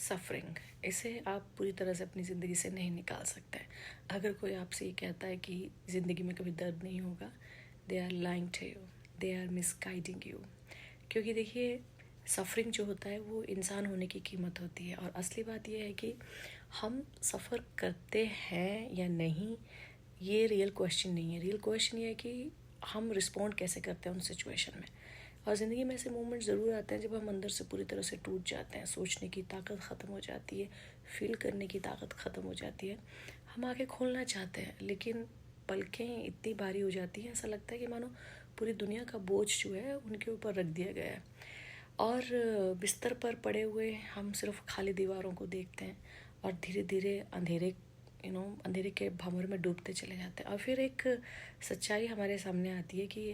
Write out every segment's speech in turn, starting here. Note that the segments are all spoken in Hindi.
सफरिंग, इसे आप पूरी तरह से अपनी ज़िंदगी से नहीं निकाल सकते। अगर कोई आपसे ये कहता है कि ज़िंदगी में कभी दर्द नहीं होगा, they are lying to you, they are misguiding you. क्योंकि देखिए, सफरिंग जो होता है वो इंसान होने की कीमत होती है। और असली बात यह है कि हम सफ़र करते हैं या नहीं, ये रियल क्वेश्चन नहीं है। रियल क्वेश्चन ये है कि हम रिस्पॉन्ड कैसे करते हैं उन सिचुएशन में। और ज़िंदगी में ऐसे मोमेंट ज़रूर आते हैं जब हम अंदर से पूरी तरह से टूट जाते हैं, सोचने की ताकत ख़त्म हो जाती है, फील करने की ताकत ख़त्म हो जाती है। हम आंखें खोलना चाहते हैं लेकिन पलकें इतनी भारी हो जाती हैं, ऐसा लगता है कि मानो पूरी दुनिया का बोझ जो है उनके ऊपर रख दिया गया है। और बिस्तर पर पड़े हुए हम सिर्फ खाली दीवारों को देखते हैं और धीरे धीरे अंधेरे के भंवर में डूबते चले जाते हैं। और फिर एक सच्चाई हमारे सामने आती है कि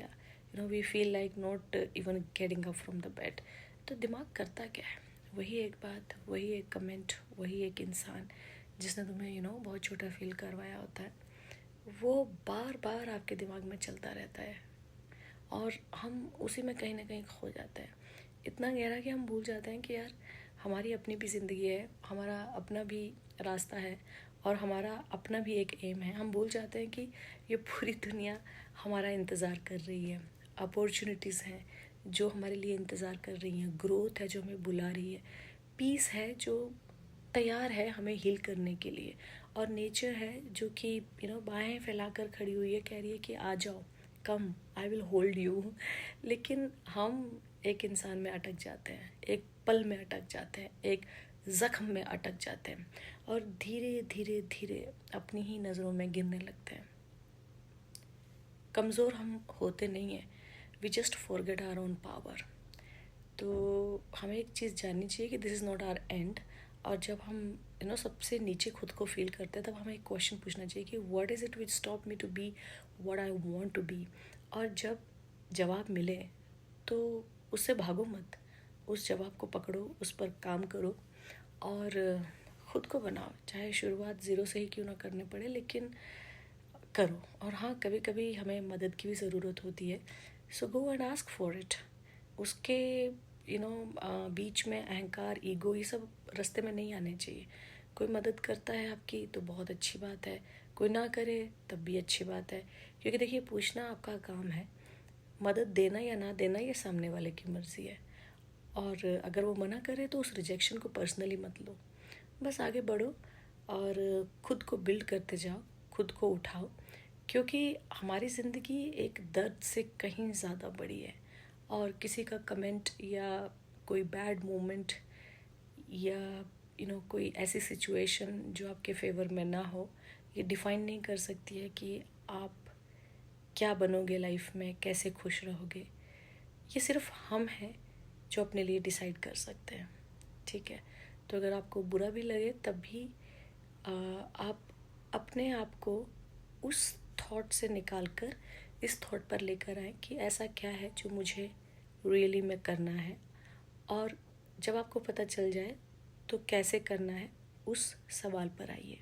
we feel like not even getting up from the bed. तो दिमाग करता क्या है? वही एक बात, वही एक कमेंट, वही एक इंसान जिसने तुम्हें बहुत छोटा फील करवाया होता है, वो बार बार आपके दिमाग में चलता रहता है और हम उसी में कहीं ना कहीं खो जाते हैं। इतना गहरा कि हम भूल जाते हैं कि यार हमारी अपनी भी ज़िंदगी है, हमारा अपना भी रास्ता है और हमारा अपना भी एक एम है। हम भूल जाते हैं कि ये पूरी दुनिया हमारा इंतज़ार कर रही है, अपॉर्चुनिटीज़ हैं जो हमारे लिए इंतज़ार कर रही हैं, ग्रोथ है जो हमें बुला रही है, पीस है जो तैयार है हमें हील करने के लिए, और नेचर है जो कि बाहें फैलाकर खड़ी हुई है, कह रही है कि आ जाओ, कम, आई विल होल्ड यू। लेकिन हम एक इंसान में अटक जाते हैं, एक पल में अटक जाते हैं, एक ज़ख्म में अटक जाते हैं और धीरे धीरे धीरे अपनी ही नज़रों में गिरने लगते हैं। कमज़ोर हम होते नहीं हैं, we just forget our own power. तो हमें एक चीज़ जाननी चाहिए कि this is not our end. और जब हम सबसे नीचे खुद को फील करते हैं, तब हमें एक क्वेश्चन पूछना चाहिए कि what is it which stop me to be what I want to be. और जब जवाब मिले तो उससे भागो मत, उस जवाब को पकड़ो, उस पर काम करो और ख़ुद को बनाओ। चाहे शुरुआत ज़ीरो से ही क्यों ना करने पड़े, लेकिन करो। और हाँ, कभी कभी हमें मदद की भी ज़रूरत होती है, so go and ask for it. उसके बीच में अहंकार, ईगो, ये सब रास्ते में नहीं आने चाहिए। कोई मदद करता है आपकी तो बहुत अच्छी बात है, कोई ना करे तब भी अच्छी बात है। क्योंकि देखिए, पूछना आपका काम है, मदद देना या ना देना ये सामने वाले की मर्ज़ी है। और अगर वो मना करे तो उस रिजेक्शन को पर्सनली मत लो, बस आगे बढ़ो और ख़ुद को बिल्ड करते जाओ, खुद को उठाओ। क्योंकि हमारी ज़िंदगी एक दर्द से कहीं ज़्यादा बड़ी है और किसी का कमेंट या कोई बैड मोमेंट या कोई ऐसी सिचुएशन जो आपके फेवर में ना हो, ये डिफ़ाइन नहीं कर सकती है कि आप क्या बनोगे लाइफ में, कैसे खुश रहोगे। ये सिर्फ हम हैं जो अपने लिए डिसाइड कर सकते हैं, ठीक है? तो अगर आपको बुरा भी लगे तब भी आप अपने आप को उस थॉट से निकाल कर इस थॉट पर लेकर आए कि ऐसा क्या है जो मुझे रियली में करना है। और जब आपको पता चल जाए तो कैसे करना है, उस सवाल पर आइए।